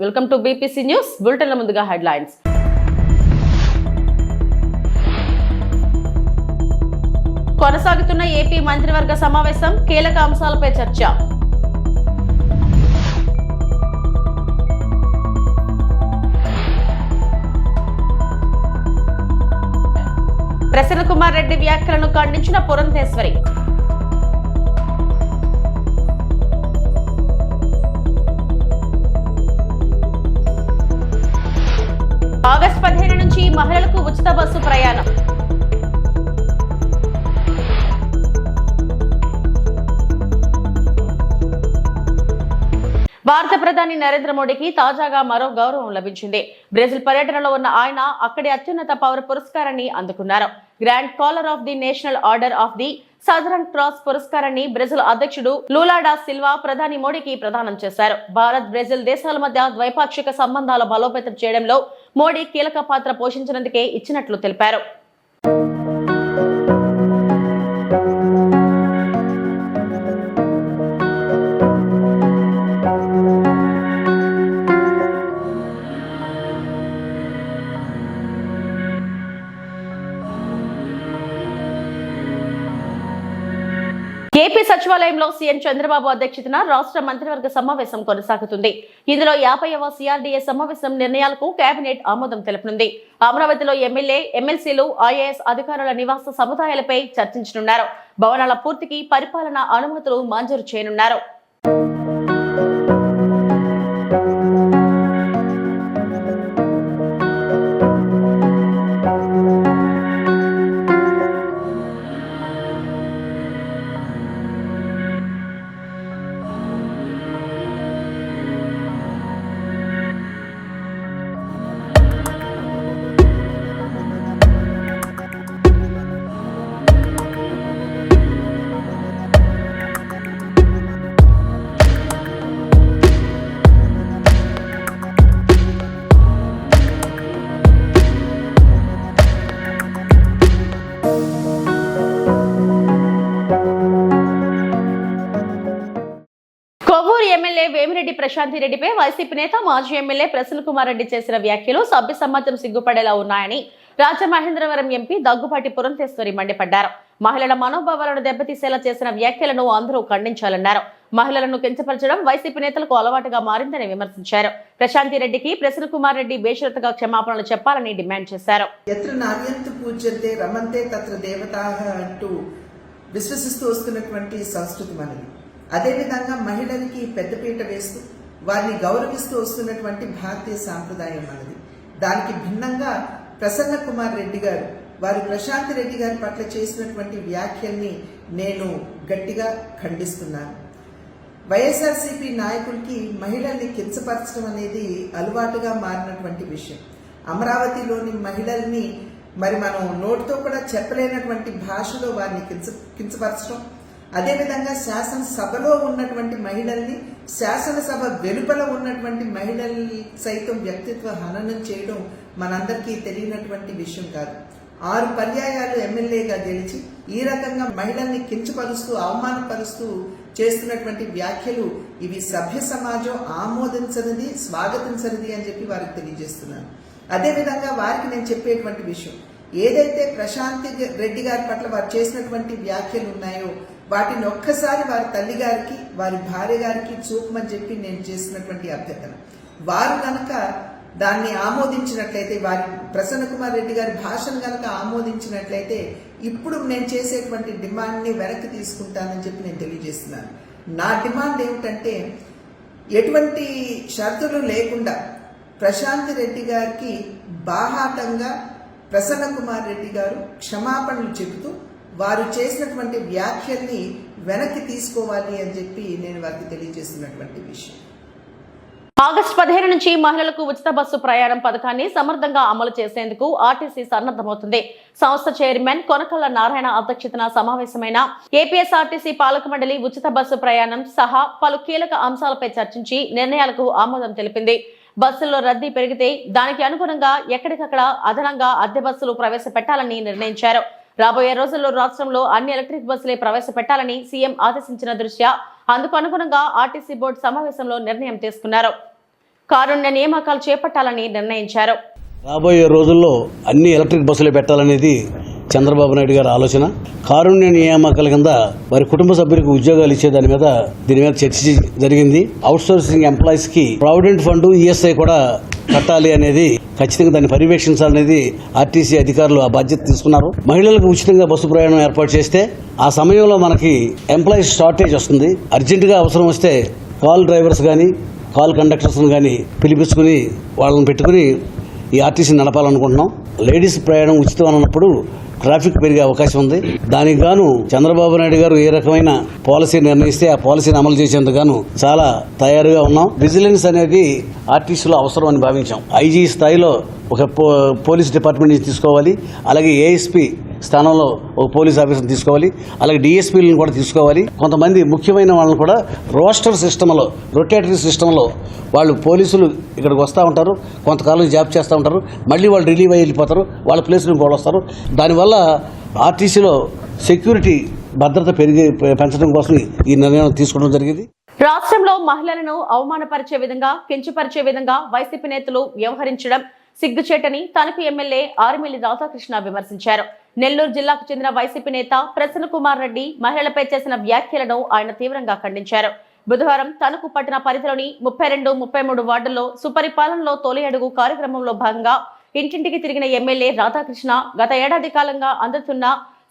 Welcome to BPC news బులెటిన్ల ముందుగా headlines. కొనసాగుతున్న AP మంత్రివర్గ సమావేశం, కీలక అంశాలపై చర్చ. ప్రసన్న కుమార్ రెడ్డి వ్యాఖ్యలను ఖండించిన పురంధేశ్వరి. ఆగస్టు 15 నుంచి మహిళలకు ఉచిత బస్సు ప్రయాణం. భారత ప్రధాని నరేంద్ర మోడీకి తాజాగా మరో గౌరవం లభించింది. బ్రెజిల్ పర్యటనలో ఉన్న ఆయన అక్కడి అత్యున్నత పౌర పురస్కారాన్ని అందుకున్నారు. Grand caller of the national order of the southern cross పురస్కారాన్ని బ్రెజిల్ అధ్యక్షుడు లూలా డా సిల్వా ప్రధాని మోడీకి ప్రదానం చేశారు. భారత్ బ్రెజిల్ దేశాల మధ్య ద్వైపాక్షిక సంబంధాల బలోపేతం చేయడంలో మోడీ కీలక పాత్ర పోషించినందుకే ఇచ్చినట్లు తెలిపారు. ఏపీ సచివాలయంలో సీఎం చంద్రబాబు అధ్యక్షతన రాష్ట్ర మంత్రివర్గ సమావేశం కొనసాగుతుంది. ఇందులో 50వ సిఆర్డీఏ సమావేశం నిర్ణయాలకు కేబినెట్ ఆమోదం తెలుపనుంది. అమరావతిలో ఎమ్మెల్యే, ఎమ్మెల్సీలు, ఐఏఎస్ అధికారుల నివాస సముదాయాలపై చర్చించనున్నారు. భవనాల పూర్తికి పరిపాలనా అనుమతులు మంజూరు చేయనున్నారు. కొవ్వూరు ఎమ్మెల్యే వేమిరెడ్డి ప్రశాంతి రెడ్డిపై వైసీపీ నేత మాజీ ఎమ్మెల్యే ప్రసన్న కుమార్ రెడ్డి చేసిన వ్యాఖ్యలు సభ్య సమాజం సిగ్గుపడేలా ఉన్నాయని రాజమహేంద్రవరం ఎంపీ దగ్గుబాటి పురంధేశ్వరి మండిపడ్డారు. మహిళల మనోభావాలను దెబ్బతీసేలా చేసిన వ్యాఖ్యలను అందరూ ఖండించాలన్నారు. మహిళలను కించపరచడం వైసీపీ నేతలకు అలవాటుగా మారిందని విమర్శించారు. ప్రశాంతి రెడ్డికి ప్రసన్న కుమార్ రెడ్డి బేషరతుగా క్షమాపణలు చెప్పాలని డిమాండ్ చేశారు. విశ్వసిస్తూ వస్తున్నటువంటి సంస్కృతి మనది. అదేవిధంగా మహిళలకి పెద్దపీట వేస్తూ వారిని గౌరవిస్తూ వస్తున్నటువంటి భారతీయ సాంప్రదాయం మనది. దానికి భిన్నంగా ప్రసన్న కుమార్ రెడ్డి గారు వారు ప్రశాంత్ రెడ్డి గారి పట్ల చేసినటువంటి వ్యాఖ్యల్ని నేను గట్టిగా ఖండిస్తున్నాను. వైఎస్ఆర్సీపీ నాయకులకి మహిళల్ని కించపరచడం అనేది అలవాటుగా మారినటువంటి విషయం. అమరావతిలోని మహిళల్ని మనం నోటితో కూడా చెప్పలేనటువంటి భాషలో వారిని కించపరచడం, అదేవిధంగా శాసనసభలో ఉన్నటువంటి మహిళల్ని శాసనసభ వెలుపల ఉన్నటువంటి మహిళల్ని సైతం వ్యక్తిత్వ హననం చేయడం మనందరికీ తెలియనటువంటి విషయం కాదు. 6 పర్యాయాలు ఎమ్మెల్యేగా గెలిచి ఈ రకంగా మహిళల్ని కించపరుస్తూ అవమానపరుస్తూ చేస్తున్నటువంటి వ్యాఖ్యలు ఇవి సభ్య సమాజం ఆమోదించనిది, స్వాగతించనిది అని చెప్పి వారికి తెలియజేస్తున్నాను. అదేవిధంగా వారికి నేను చెప్పేటువంటి విషయం, ఏదైతే ప్రశాంత్ రెడ్డి గారి పట్ల వారు చేసినటువంటి వ్యాఖ్యలు ఉన్నాయో వాటిని ఒక్కసారి వారి తల్లి గారికి, వారి భార్య గారికి చూపమని చెప్పి నేను చేసినటువంటి అభ్యర్థన. వారు కనుక దాన్ని ఆమోదించినట్లయితే, వారి ప్రసన్న కుమార్ రెడ్డి గారి భాషను కనుక ఆమోదించినట్లయితే ఇప్పుడు నేను చేసేటువంటి డిమాండ్ని వెనక్కి తీసుకుంటానని చెప్పి నేను తెలియజేస్తున్నాను. నా డిమాండ్ ఏమిటంటే, ఎటువంటి షరతులు లేకుండా ప్రశాంత్ రెడ్డి గారికి బాహాటంగా ప్రసన్న కుమార్ రెడ్డి గారు క్షమాపణలు చెబుతూ వారు చేసినటువంటి వ్యాఖ్యల్ని వెనక్కి తీసుకోవాలి అని చెప్పి నేను వారికి తెలియజేస్తున్నటువంటి విషయం. ఆగస్టు 15 నుంచి మహిళలకు ఉచిత బస్సు ప్రయాణం పథకాన్ని సమర్థంగా అమలు చేసేందుకు ఆర్టీసీ సన్నద్ధమవుతుంది. సంస్థ చైర్మన్ కొనకళ్ళ నారాయణ అధ్యక్షతన సమావేశమైన ఏపీఎస్ఆర్టీసీ పాలక మండలి ఉచిత బస్సు ప్రయాణం సహా పలు కీలక అంశాలపై చర్చించి నిర్ణయాలకు ఆమోదం తెలిపింది. బస్సుల్లో రద్దీ పెరిగితే దానికి అనుగుణంగా ఎక్కడికక్కడ అదనంగా అద్దె బస్సులు ప్రవేశపెట్టాలని నిర్ణయించారు. రాబోయే రోజుల్లో రాష్ట్రంలో అన్ని ఎలక్ట్రిక్ బస్సులే ప్రవేశపెట్టాలని సీఎం ఆదేశించిన దృష్ట్యా అందుకు అనుగుణంగా ఆర్టీసీ బోర్డు సమావేశంలో నిర్ణయం తీసుకున్నారు. కారుణ్య నియామకాలు చేపట్టాలని నిర్ణయించారు. రాబోయే రోజుల్లో అన్ని ఎలక్ట్రిక్ బస్సులు పెట్టాలనేది చంద్రబాబు నాయుడు గారి ఆలోచన. కారుణ్య నియామకాల కింద వారి కుటుంబ సభ్యులకు ఉద్యోగాలు ఇచ్చే దీని మీద చర్చ జరిగింది. అవుట్ సోర్సింగ్ ఎంప్లాయీస్ కి ప్రావిడెంట్ ఫండ్, ఈఎస్ఐ కూడా కట్టాలి అనేది ఖచ్చితంగా దాన్ని పర్యవేక్షించాలనేది ఆర్టీసీ అధికారులు ఆ బాధ్యత తీసుకున్నారు. మహిళలకు ఉచితంగా బస్సు ప్రయాణం ఏర్పాటు చేస్తే ఆ సమయంలో మనకి ఎంప్లాయీస్ షార్టేజ్ వస్తుంది. అర్జెంటుగా అవసరం వస్తే కాల్ డ్రైవర్స్ కానీ కాల్ కండక్టర్స్ని కానీ పిలిపించుకుని వాళ్ళని పెట్టుకుని ఈ ఆర్టీసీ నడపాలనుకుంటున్నాం. లేడీస్ ప్రయాణం ఉచితం అన్నప్పుడు ట్రాఫిక్ పెరిగే అవకాశం ఉంది. దానికి గాను చంద్రబాబు నాయుడు గారు ఏ రకమైన పాలసీ నిర్ణయిస్తే ఆ పాలసీని అమలు చేసేందుకు గాను చాలా తయారుగా ఉన్నాం. విజిలెన్స్ అనేది ఆర్టీసీలో అవసరం అని భావించాం. ఐజీ స్థాయిలో ఒక పోలీస్ డిపార్ట్మెంట్ తీసుకోవాలి, అలాగే ఏఎస్పీ స్థానంలో ఒక పోలీస్ ఆఫీసర్ తీసుకోవాలి, అలాగే డిఎస్పీలను కూడా తీసుకోవాలి. కొంతమంది ముఖ్యమైన వాళ్ళని కూడా రోస్టర్ సిస్టంలో, రొటేటరీ సిస్టంలో వాళ్ళు పోలీసులు ఇక్కడికి వస్తూ ఉంటారు, కొంతకాలం జాబ్ చేస్తూ ఉంటారు, మళ్ళీ వాళ్ళు రిలీవ్ అయ్యి వెళ్ళిపోతారు, వాళ్ళ ప్లేస్లో ఇంకోళ్ళు వస్తారు. దానివల్ల ఆర్టీసీలో సెక్యూరిటీ భద్రత పెంచడం కోసం ఈ నిర్ణయం తీసుకోవడం జరిగింది. రాష్ట్రంలో మహిళలను అవమానపరిచే విధంగా, కించపరిచే విధంగా వైసీపీ నేతలు వ్యవహరించడం సిగ్గుచేటని తణుకు ఎమ్మెల్యే ఆర్మిల్లి రాధాకృష్ణ విమర్శించారు. నెల్లూరు జిల్లాకు చెందిన వైసీపీ నేత ప్రసన్న కుమార్ రెడ్డి మహిళలపై చేసిన వ్యాఖ్యలను ఆయన తీవ్రంగా ఖండించారు. బుధవారం తణుకు పట్టణ పరిధిలోని 32, 33 వార్డుల్లో సుపరిపాలనలో తొలి అడుగు కార్యక్రమంలో భాగంగా ఇంటింటికి తిరిగిన ఎమ్మెల్యే రాధాకృష్ణ గత ఏడాది కాలంగా అందుతున్న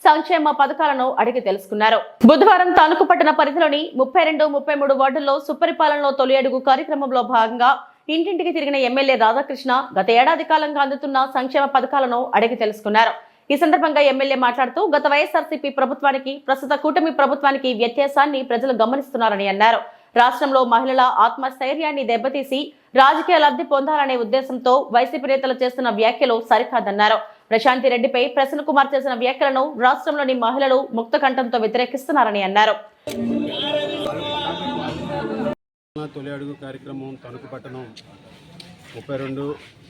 సంక్షేమ పథకాలను అడిగి తెలుసుకున్నారు. బుధవారం తణుకు పట్టణ పరిధిలోని 32, 33 వార్డుల్లో సుపరిపాలనలో తొలి అడుగు కార్యక్రమంలో భాగంగా ఇంటింటికి తిరిగిన ఎమ్మెల్యే రాధాకృష్ణ గత ఏడాది కాలంగా అందుతున్న సంక్షేమ పథకాలను అడిగి తెలుసుకున్నారు. ఈ సందర్భంగా ఎమ్మెల్యే మాట్లాడుతూ గత వైఎస్ఆర్సీపీ ప్రభుత్వానికి ప్రస్తుత కూటమి ప్రభుత్వానికి వ్యత్యాసాన్ని ప్రజలు గమనిస్తున్నారని అన్నారు. రాష్ట్రంలో మహిళల ఆత్మస్థైర్యాన్ని దెబ్బతీసి రాజకీయ లబ్ధి పొందాలనే ఉద్దేశంతో వైసీపీ నేతలు చేస్తున్న వ్యాఖ్యలు సరికాదన్నారు. ప్రశాంతి రెడ్డిపై ప్రసన్న కుమార్ చేసిన వ్యాఖ్యలను రాష్ట్రంలోని మహిళలు ముక్త కంఠంతో వ్యతిరేకిస్తున్నారని అన్నారు. తొలి అడుగు కార్యక్రమం తణుకు పట్టణం 32,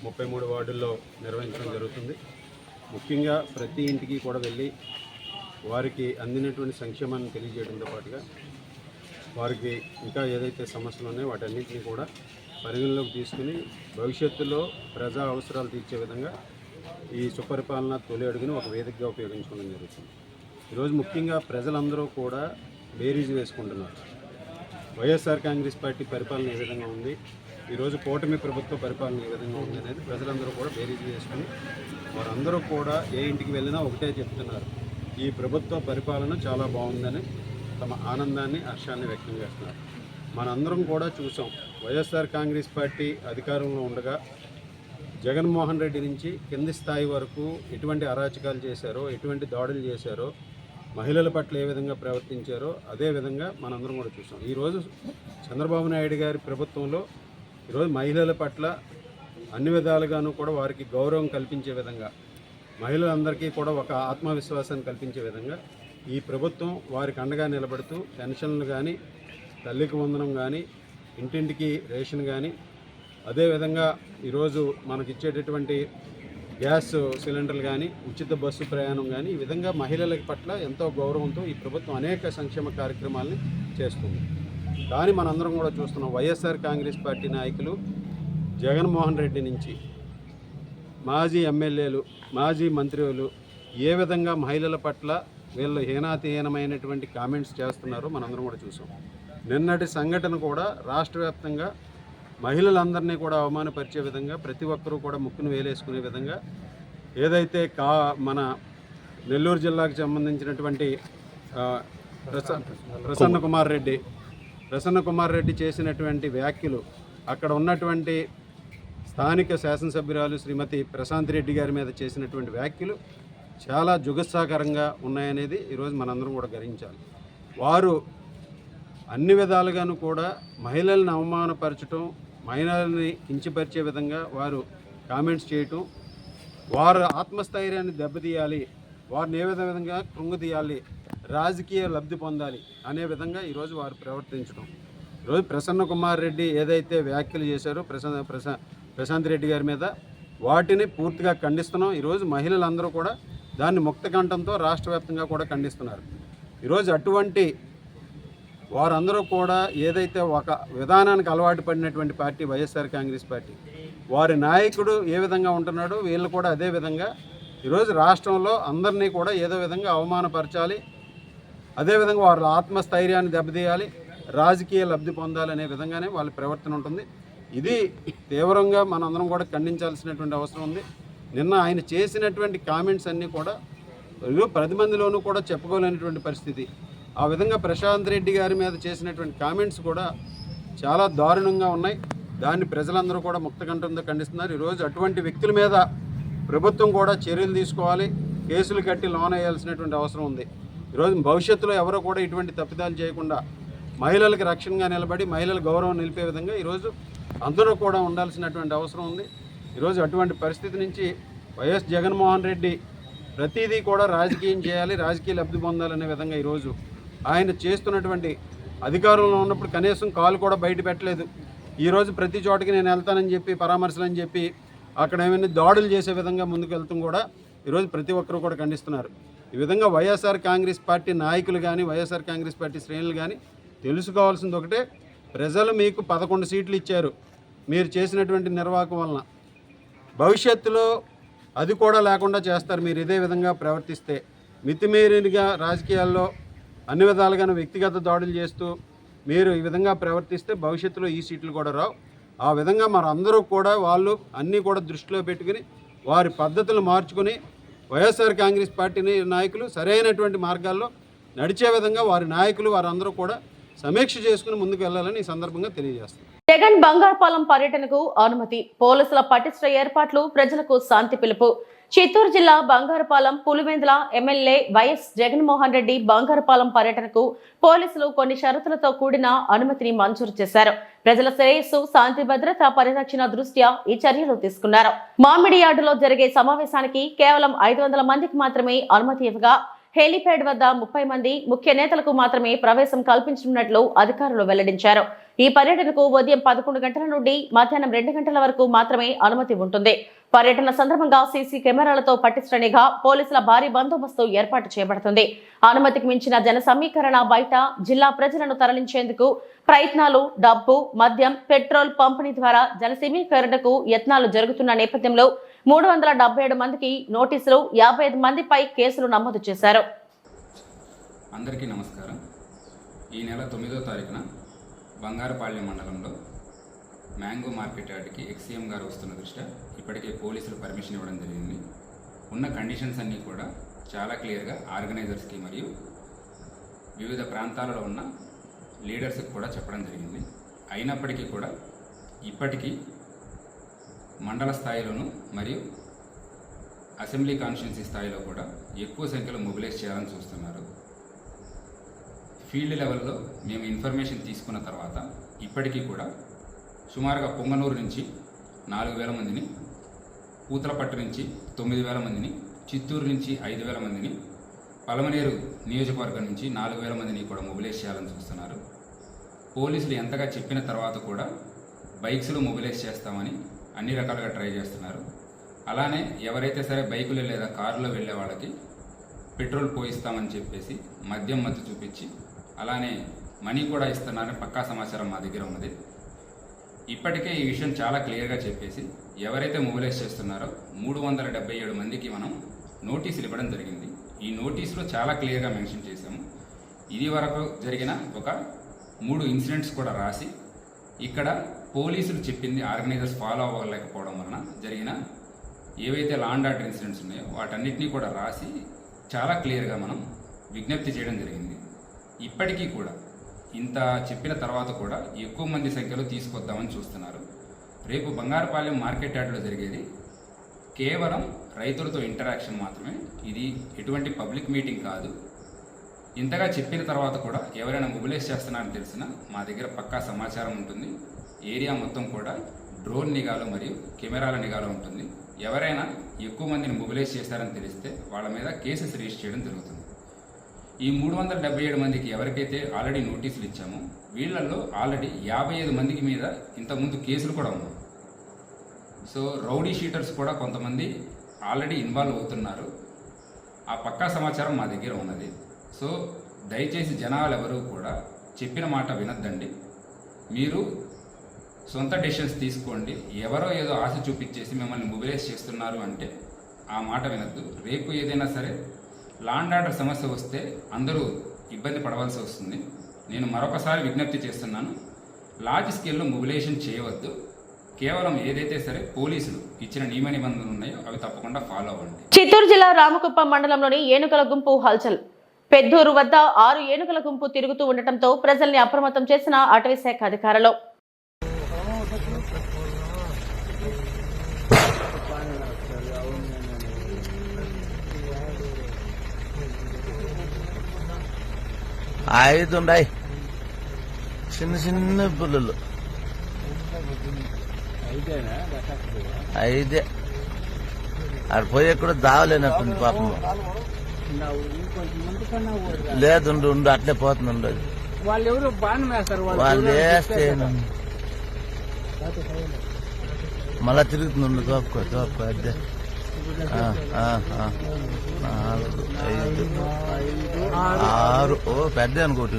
33 వార్డుల్లో నిర్వహించడం జరుగుతుంది. ముఖ్యంగా ప్రతి ఇంటికి కూడా వెళ్ళి వారికి అందినటువంటి సంక్షేమాన్ని తెలియజేయడంతో పాటుగా వారికి ఇంకా ఏదైతే సమస్యలు ఉన్నాయో వాటన్నింటినీ కూడా పరిగణలోకి తీసుకుని భవిష్యత్తులో ప్రజా అవసరాలు తీర్చే విధంగా ఈ సుపరిపాలన తొలి అడుగుని ఒక వేదికగా ఉపయోగించుకోవడం జరుగుతుంది. ఈరోజు ముఖ్యంగా ప్రజలందరూ కూడా బేరీజు వేసుకుంటున్నారు. వైఎస్ఆర్ కాంగ్రెస్ పార్టీ పరిపాలన ఏ విధంగా ఉంది, ఈరోజు కూటమి ప్రభుత్వ పరిపాలన ఏ విధంగా ఉంది అనేది ప్రజలందరూ కూడా బేరీజు చేసుకుని వారందరూ కూడా ఏ ఇంటికి వెళ్ళినా ఒకటే చెప్తున్నారు, ఈ ప్రభుత్వ పరిపాలన చాలా బాగుందని తమ ఆనందాన్ని, హర్షాన్ని వ్యక్తం చేస్తున్నారు. మనందరం కూడా చూసాం, వైఎస్ఆర్ కాంగ్రెస్ పార్టీ అధికారంలో ఉండగా జగన్మోహన్ రెడ్డి నుంచి కింది స్థాయి వరకు ఎటువంటి అరాచకాలు చేశారో, ఎటువంటి దాడులు చేశారో, మహిళల పట్ల ఏ విధంగా ప్రవర్తించారో అదే విధంగా మనందరం కూడా చూసాం. ఈరోజు చంద్రబాబు నాయుడు గారి ప్రభుత్వంలో ఈరోజు మహిళల పట్ల అన్ని విధాలుగాను కూడా వారికి గౌరవం కల్పించే విధంగా, మహిళలందరికీ కూడా ఒక ఆత్మవిశ్వాసాన్ని కల్పించే విధంగా ఈ ప్రభుత్వం వారికి అండగా నిలబడుతూ పెన్షన్లు కానీ, తల్లికి వందనం కానీ, ఇంటింటికి రేషన్ కానీ, అదేవిధంగా ఈరోజు మనకిచ్చేటటువంటి గ్యాస్ సిలిండర్లు కానీ, ఉచిత బస్సు ప్రయాణం కానీ, ఈ విధంగా మహిళల పట్ల ఎంతో గౌరవంతో ఈ ప్రభుత్వం అనేక సంక్షేమ కార్యక్రమాలని చేస్తుంది. కానీ మనందరం కూడా చూస్తున్నాం, వైఎస్ఆర్ కాంగ్రెస్ పార్టీ నాయకులు జగన్మోహన్ రెడ్డి నుంచి మాజీ ఎమ్మెల్యేలు, మాజీ మంత్రులు ఏ విధంగా మహిళల పట్ల వీళ్ళు హీనాతిహీనమైనటువంటి కామెంట్స్ చేస్తున్నారో మనందరం కూడా చూసాం. నిన్నటి సంఘటన కూడా రాష్ట్ర వ్యాప్తంగా మహిళలందరినీ కూడా అవమానపరిచే విధంగా, ప్రతి ఒక్కరూ కూడా ముక్కును వేలేసుకునే విధంగా ఏదైతే మన నెల్లూరు జిల్లాకు సంబంధించినటువంటి ప్రసన్న కుమార్ రెడ్డి చేసినటువంటి వ్యాఖ్యలు, అక్కడ ఉన్నటువంటి స్థానిక శాసనసభ్యురాలు శ్రీమతి ప్రశాంతి రెడ్డి గారి మీద చేసినటువంటి వ్యాఖ్యలు చాలా జుగుత్సాకరంగా ఉన్నాయనేది ఈరోజు మనందరం కూడా గ్రహించాలి. వారు అన్ని విధాలుగాను కూడా మహిళలను అవమానపరచడం, మహిళల్ని కించపరిచే విధంగా వారు కామెంట్స్ చేయటం, వారు ఆత్మస్థైర్యాన్ని దెబ్బతీయాలి, వారిని ఏ విధంగా కృంగతీయాలి, రాజకీయ లబ్ధి పొందాలి అనే విధంగా ఈరోజు వారు ప్రవర్తించడం. ఈరోజు ప్రసన్న కుమార్ రెడ్డి ఏదైతే వ్యాఖ్యలు చేశారో ప్రశాంత్ రెడ్డి గారి మీద, వాటిని పూర్తిగా ఖండిస్తున్నాం. ఈరోజు మహిళలందరూ కూడా దాన్ని ముక్త కంఠంతో రాష్ట్ర వ్యాప్తంగా కూడా ఖండిస్తున్నారు. ఈరోజు అటువంటి వారందరూ కూడా ఏదైతే ఒక విధానానికి అలవాటు పడినటువంటి పార్టీ వైఎస్ఆర్ కాంగ్రెస్ పార్టీ, వారి నాయకుడు ఏ విధంగా ఉంటున్నాడో వీళ్ళు కూడా అదే విధంగా ఈరోజు రాష్ట్రంలో అందరినీ కూడా ఏదో విధంగా అవమానపరచాలి, అదేవిధంగా వారి ఆత్మస్థైర్యాన్ని దెబ్బతీయాలి, రాజకీయ లబ్ధి పొందాలనే విధంగానే వాళ్ళ ప్రవర్తన ఉంటుంది. ఇది తీవ్రంగా మనందరం కూడా ఖండించాల్సినటువంటి అవసరం ఉంది. నిన్న ఆయన చేసినటువంటి కామెంట్స్ అన్నీ కూడా 10 మందిలోనూ కూడా చెప్పుకోలేనటువంటి పరిస్థితి. ఆ విధంగా ప్రశాంత్ రెడ్డి గారి మీద చేసినటువంటి కామెంట్స్ కూడా చాలా దారుణంగా ఉన్నాయి. దాన్ని ప్రజలందరూ కూడా ముక్తకంఠంతో ఖండిస్తున్నారు. ఈరోజు అటువంటి వ్యక్తుల మీద ప్రభుత్వం కూడా చర్యలు తీసుకోవాలి, కేసులు కట్టి లోన్ వేయాల్సినటువంటి అవసరం ఉంది. ఈరోజు భవిష్యత్తులో ఎవరో కూడా ఇటువంటి తప్పిదాలు చేయకుండా మహిళలకు రక్షణగా నిలబడి మహిళల గౌరవం నిలిపే విధంగా ఈరోజు అందరూ కూడా ఉండాల్సినటువంటి అవసరం ఉంది. ఈరోజు అటువంటి పరిస్థితి నుంచి వైఎస్ జగన్మోహన్ రెడ్డి ప్రతిదీ కూడా రాజకీయం చేయాలి, రాజకీయ లబ్ధి పొందాలనే విధంగా ఈరోజు ఆయన చేస్తున్నటువంటి అధికారంలో ఉన్నప్పుడు కనీసం కాలు కూడా బయట పెట్టలేదు. ఈరోజు ప్రతి చోటకి నేను వెళ్తానని చెప్పి పరామర్శలని చెప్పి అక్కడ ఏమైనా దాడులు చేసే విధంగా ముందుకు వెళ్తాం కూడా ఈరోజు ప్రతి ఒక్కరూ కూడా ఖండిస్తున్నారు. ఈ విధంగా వైఎస్ఆర్ కాంగ్రెస్ పార్టీ నాయకులు కానీ వైఎస్ఆర్ కాంగ్రెస్ పార్టీ శ్రేణులు కానీ తెలుసుకోవాల్సింది ఒకటే, ప్రజలు మీకు 11 సీట్లు ఇచ్చారు మీరు చేసినటువంటి నిర్వాహకం వలన. భవిష్యత్తులో అది కూడా లేకుండా చేస్తారు మీరు ఇదే విధంగా ప్రవర్తిస్తే. మితిమీరిగా రాజకీయాల్లో అన్ని విధాలుగాను వ్యక్తిగత దాడులు చేస్తూ మీరు ఈ విధంగా ప్రవర్తిస్తే భవిష్యత్తులో ఈ సీట్లు కూడా రావు. ఆ విధంగా మరి అందరూ కూడా వాళ్ళు అన్నీ కూడా దృష్టిలో పెట్టుకుని వారి పద్ధతులు మార్చుకుని వైఎస్ఆర్ కాంగ్రెస్ పార్టీ నాయకులు సరైనటువంటి మార్గాల్లో నడిచే విధంగా వారి నాయకులు వారందరూ కూడా సమీక్ష చేసుకుని ముందుకు వెళ్ళాలని ఈ సందర్భంగా తెలియజేస్తారు. జగన్ బంగారుపాలెం పర్యటనకు అనుమతి, పోలీసుల పటిష్ట ఏర్పాట్లు, ప్రజలకు శాంతి పిలుపు. చిత్తూరు జిల్లా బంగారుపాలెం పులివెందుల ఎమ్మెల్యే వైఎస్ జగన్మోహన్ రెడ్డి బంగారుపాలెం పర్యటనకు పోలీసులు కొన్ని షరతులతో కూడిన అనుమతిని మంజూరు చేశారు. ప్రజల శ్రేయస్సు, శాంతి భద్రత పరిరక్షణ దృష్ట్యా ఈ చర్యలు తీసుకున్నారు. మామిడియార్డులో జరిగే సమావేశానికి కేవలం 500 మందికి మాత్రమే అనుమతి ఇవ్వగా హెలీప్యాడ్ వద్ద 30 మంది ముఖ్య నేతలకు మాత్రమే ప్రవేశం కల్పించనున్నట్లు అధికారులు వెల్లడించారు. ఈ పర్యటనకు ఉదయం 11 గంటల నుండి మధ్యాహ్నం 2 గంటల వరకు మాత్రమే అనుమతి ఉంటుంది. పర్యటన సందర్భంగా సీసీ కెమెరాలతో పటిష్ట నిఘా, పోలీసుల భారీ బందోబస్తు ఏర్పాటు చేయబడుతుంది. అనుమతికి మించిన జన సమీకరణ, బయట జిల్లా ప్రజలను తరలించేందుకు ప్రయత్నాలు, డబ్బు, మద్యం, పెట్రోల్ పంపిణీ ద్వారా జన సమీకరణకు యత్నాలు జరుగుతున్న నేపథ్యంలో 377 మందికి నోటీసులు, 55 మందిపై కేసులు నమోదు చేశారు. అందరికీ నమస్కారం. ఈ నెల 9వ తారీఖున బంగారుపాళ్యం మండలంలో మ్యాంగో మార్కెట్ యార్డ్కి ఎక్సీఎం గారు వస్తున్న దృష్ట్యా ఇప్పటికే పోలీసులు పర్మిషన్ ఇవ్వడం జరిగింది. ఉన్న కండిషన్స్ అన్నీ కూడా చాలా క్లియర్గా ఆర్గనైజర్స్కి మరియు వివిధ ప్రాంతాలలో ఉన్న లీడర్స్కి కూడా చెప్పడం జరిగింది. అయినప్పటికీ కూడా ఇప్పటికీ మండల స్థాయిలోనూ మరియు అసెంబ్లీ కాన్స్టిట్యున్సీ స్థాయిలో కూడా ఎక్కువ సంఖ్యలో మొబిలైజ్ చేయాలని చూస్తున్నారు. ఫీల్డ్ లెవెల్లో మేము ఇన్ఫర్మేషన్ తీసుకున్న తర్వాత ఇప్పటికీ కూడా సుమారుగా పొంగనూరు నుంచి 4000 మందిని, పూతలపట్టు నుంచి 9000 మందిని, చిత్తూరు నుంచి 5000 మందిని, పలమనేరు నియోజకవర్గం నుంచి 4000 మందిని కూడా మొబిలైజ్ చేయాలని చూస్తున్నారు. పోలీసులు ఎంతగా చెప్పిన తర్వాత కూడా బైక్స్లో మొబిలైజ్ చేస్తామని అన్ని రకాలుగా ట్రై చేస్తున్నారు. అలానే ఎవరైతే సరే బైకులు లేదా కారులో వెళ్ళే వాళ్ళకి పెట్రోల్ పోయిస్తామని చెప్పేసి మద్యం మత్తు చూపించి అలానే మనీ కూడా ఇస్తున్నారని పక్కా సమాచారం మా దగ్గర ఉన్నది. ఇప్పటికే ఈ విషయం చాలా క్లియర్గా చెప్పేసి ఎవరైతే మొబిలైజ్ చేస్తున్నారో 377 మందికి మనం నోటీసులు ఇవ్వడం జరిగింది. ఈ నోటీసులో చాలా క్లియర్గా మెన్షన్ చేశాము. ఇది వరకు జరిగిన ఒక 3 ఇన్సిడెంట్స్ కూడా రాసి ఇక్కడ పోలీసులు చెప్పింది ఆర్గనైజర్స్ ఫాలో అవ్వలేకపోవడం వలన జరిగిన ఏవైతే లా అండ్ ఆర్డర్ ఇన్సిడెంట్స్ ఉన్నాయో వాటన్నిటినీ కూడా రాసి చాలా క్లియర్గా మనం విజ్ఞప్తి చేయడం జరిగింది. ఇప్పటికీ కూడా ఇంత చెప్పిన తర్వాత కూడా ఎక్కువ మంది సంఖ్యలో తీసుకొద్దామని చూస్తున్నారు. రేపు బంగారుపాలెం మార్కెట్ యార్డ్లో జరిగేది కేవలం రైతులతో ఇంటరాక్షన్ మాత్రమే. ఇది ఎటువంటి పబ్లిక్ మీటింగ్ కాదు. ఇంతగా చెప్పిన తర్వాత కూడా ఎవరైనా మొబిలైజ్ చేస్తున్నారని తెలిసినా మా దగ్గర పక్కా సమాచారం ఉంటుంది. ఏరియా మొత్తం కూడా డ్రోన్ నిఘాలో మరియు కెమెరాల నిఘాలో ఉంటుంది. ఎవరైనా ఎక్కువ మందిని మొబిలైజ్ చేస్తారని తెలిస్తే వాళ్ళ మీద కేసెస్ రిజిస్టర్ చేయడం జరుగుతుంది. ఈ 377 మందికి ఎవరికైతే ఆల్రెడీ నోటీసులు ఇచ్చామో వీళ్ళల్లో ఆల్రెడీ 55 మందికి మీద ఇంతకుముందు కేసులు కూడా ఉన్నాయి. సో రౌడీ షీటర్స్ కూడా కొంతమంది ఆల్రెడీ ఇన్వాల్వ్ అవుతున్నారు. ఆ పక్కా సమాచారం మా దగ్గర ఉన్నది. సో దయచేసి జనాలు ఎవరు కూడా చెప్పిన మాట వినొద్దండి. మీరు సొంత డెసిషన్స్ తీసుకోండి. ఎవరో ఏదో ఆశ చూపించేసి మిమ్మల్ని మొబిలైజ్ చేస్తున్నారు అంటే ఆ మాట వినొద్దు. రేపు ఏదైనా సరే లా అండ్ ఆర్డర్ సమస్య వస్తే అందరూ ఇబ్బంది పడవలసి వస్తుంది. నేను మరొకసారి విజ్ఞప్తి చేస్తున్నాను, లార్జ్ స్కేల్లో మొబిలైజేషన్ చేయవద్దు. కేవలం ఏదైతే సరే పోలీసులు ఇచ్చిన నియమ నిబంధనలు ఉన్నాయో అవి తప్పకుండా ఫాలో అవ్వండి. చిత్తూరు జిల్లా రామకుప్పం మండలంలోని ఏనుగుల గుంపు హల్చల్. పెద్దూరు వద్ద 6 ఏనుగుల గుంపు తిరుగుతూ ఉండటంతో ప్రజల్ని అప్రమత్తం చేసిన అటవీ శాఖ అధికారులు. ఉన్నాయి చిన్న చిన్న పుల్లలు 5 ఆడ పోయే కూడా దావలేనట్టుంది పాపం. లేదు ఉండు అట్లే పోతుంది. వాళ్ళు వేస్తే మళ్ళా తిరుగుతుంది. తోపుకో అద్దె 4, 5, 6 పెద్ద అనుకోటి.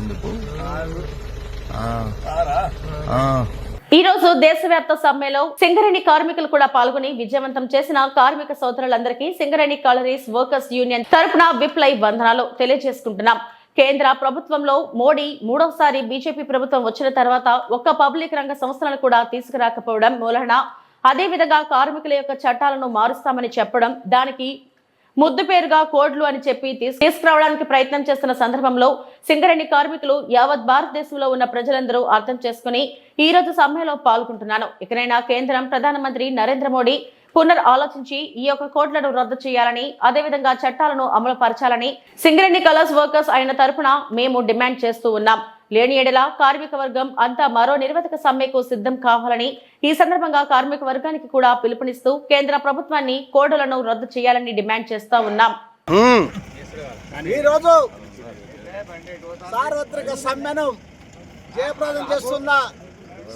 ఈ రోజు దేశవ్యాప్త సమ్మెలో సింగరేణి కార్మికులు కూడా పాల్గొని విజయవంతం చేసిన కార్మిక సోదరులందరికీ సింగరేణి కాలరీస్ వర్కర్స్ యూనియన్ తరపున విప్లై వందనాలు తెలియజేసుకుంటున్నాం. కేంద్ర ప్రభుత్వంలో మోడీ 3వసారి బీజేపీ ప్రభుత్వం వచ్చిన తర్వాత ఒక్క పబ్లిక్ రంగ సంస్థలను కూడా తీసుకురాకపోవడం మూలన, అదేవిధంగా కార్మికుల యొక్క చట్టాలను మారుస్తామని చెప్పడం, దానికి ముద్దు పేరుగా కోడ్లు అని చెప్పి తీసుకురావడానికి ప్రయత్నం చేస్తున్న సందర్భంలో సింగరేణి కార్మికులు యావత్ భారతదేశంలో ఉన్న ప్రజలందరూ అర్థం చేసుకుని ఈ రోజు సమ్మెలో పాల్గొంటున్నాను. ఇకనైనా కేంద్రం ప్రధానమంత్రి నరేంద్ర మోడీ ఆలోచించి ఈ యొక్క కోడ్లను రద్దు చేయాలని, అదేవిధంగా చట్టాలను అమలు పరచాలని సింగరేణి కలర్స్ వర్కర్స్ అయిన తరపున మేము డిమాండ్ చేస్తూ ఉన్నాం. లేని ఎడల కార్మిక వర్గం అంతా మరో నిరవధిక సమ్మెకు సిద్ధం కావాలని ఈ సందర్భంగా కార్మిక వర్గానికి కూడా పిలుపునిస్తూ కేంద్ర ప్రభుత్వాన్ని కోడ్లను రద్దు చేయాలని డిమాండ్ చేస్తా ఉన్నాం. ఈరోజు సార్వత్రిక సమ్మెను జయప్రదం చేస్తున్న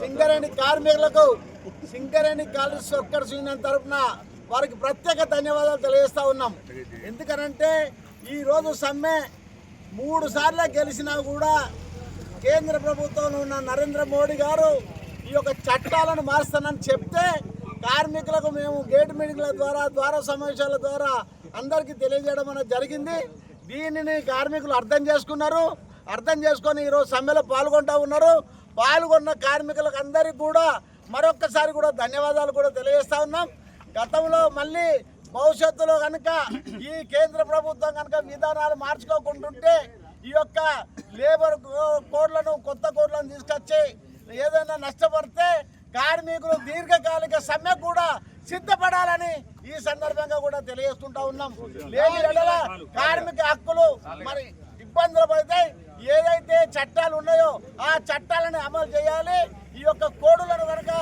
సింగరేణి కార్మికులకు సింగరేణి కాలేజ్ వర్కర్స్ యూనియన్ తరఫున వారికి ప్రత్యేక ధన్యవాదాలు తెలియజేస్తా ఉన్నాం. ఎందుకనంటే ఈరోజు సమ్మె 3 సార్లు గెలిచినా కూడా కేంద్ర ప్రభుత్వంలో ఉన్న నరేంద్ర మోడీ గారు ఈ యొక్క చట్టాలను మారుస్తానని చెప్తే కార్మికులకు మేము గేట్ మీటింగ్ల ద్వారా సమావేశాల ద్వారా అందరికీ తెలియజేయడం అనేది జరిగింది. దీనిని కార్మికులు అర్థం చేసుకున్నారు. అర్థం చేసుకొని ఈరోజు సమ్మెలో పాల్గొంటూ ఉన్నారు. పాల్గొన్న కార్మికులకు అందరికీ కూడా మరొక్కసారి కూడా ధన్యవాదాలు కూడా తెలియజేస్తా ఉన్నాం. గతంలో మళ్ళీ భవిష్యత్తులో కనుక ఈ కేంద్ర ప్రభుత్వం కనుక విధానాలు మార్చుకోకుంటుంటే ఈ యొక్క లేబర్ కోడ్లను కొత్త కోడ్లను తీసుకొచ్చి ఏదైనా నష్టపడితే కార్మికులు దీర్ఘకాలిక సమ్మె కూడా సిద్ధపడాలని ఈ సందర్భంగా కూడా తెలియజేస్తుంటా ఉన్నాం. లేని ఎడల కార్మిక హక్కులు మరి ఇబ్బందులు పడతాయి. ఏదైతే చట్టాలు ఉన్నాయో ఆ చట్టాలను అమలు చేయాలి. ఈ యొక్క కోడులను కనుక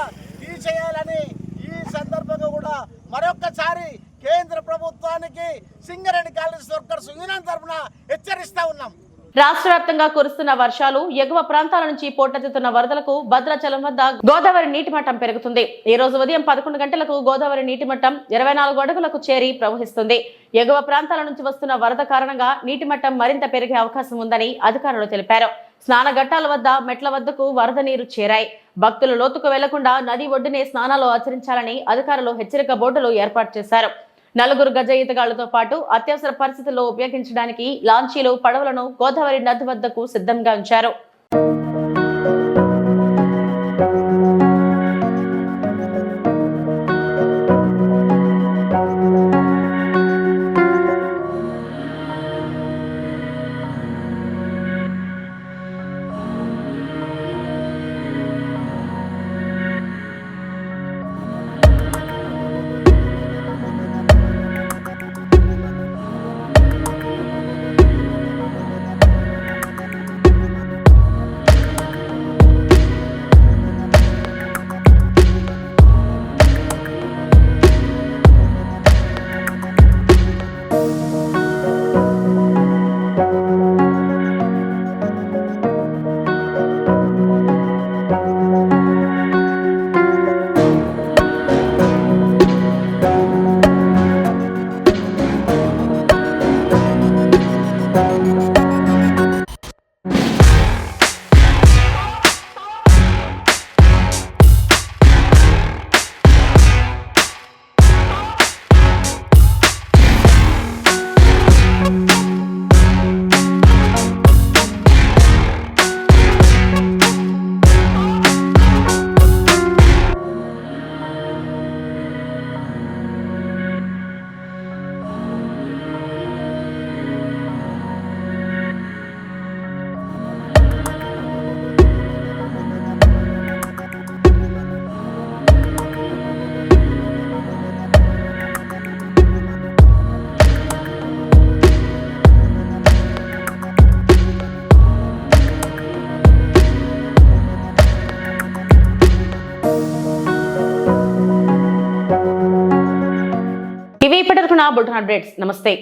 తీసేయాలని ఈ సందర్భంగా కూడా మరొక్కసారి కేంద్ర ప్రభుత్వానికి సింగరేణి కాలేజ్ వర్కర్స్ యూనియన్ తరఫున హెచ్చరిస్తా ఉన్నాం. రాష్ట్ర వ్యాప్తంగా కురుస్తున్న వర్షాలు, ఎగువ ప్రాంతాల నుంచి పోటెత్తుతున్న వరదలకు భద్రాచలం వద్ద గోదావరి నీటి మట్టం పెరుగుతుంది. ఈ రోజు ఉదయం 11 గంటలకు గోదావరి నీటి మట్టం 24 అడుగులకు చేరి ప్రవహిస్తుంది. ఎగువ ప్రాంతాల నుంచి వస్తున్న వరద కారణంగా నీటి మట్టం మరింత పెరిగే అవకాశం ఉందని అధికారులు తెలిపారు. స్నాన ఘట్టాల వద్ద మెట్ల వద్దకు వరద నీరు చేరాయి. భక్తులు లోతుకు వెళ్లకుండా నది ఒడ్డునే స్నానాలు ఆచరించాలని అధికారులు హెచ్చరిక బోర్డులు ఏర్పాటు చేశారు. 4 గజ ఈతగాళ్లతో పాటు అత్యవసర పరిస్థితుల్లో ఉపయోగించడానికి లాంచీలు, పడవలను గోదావరి నది వద్దకు సిద్ధంగా ఉంచారు. ఇవి ఇప్పటివరకు నా బులెటిన్ అప్డేట్స్. నమస్తే.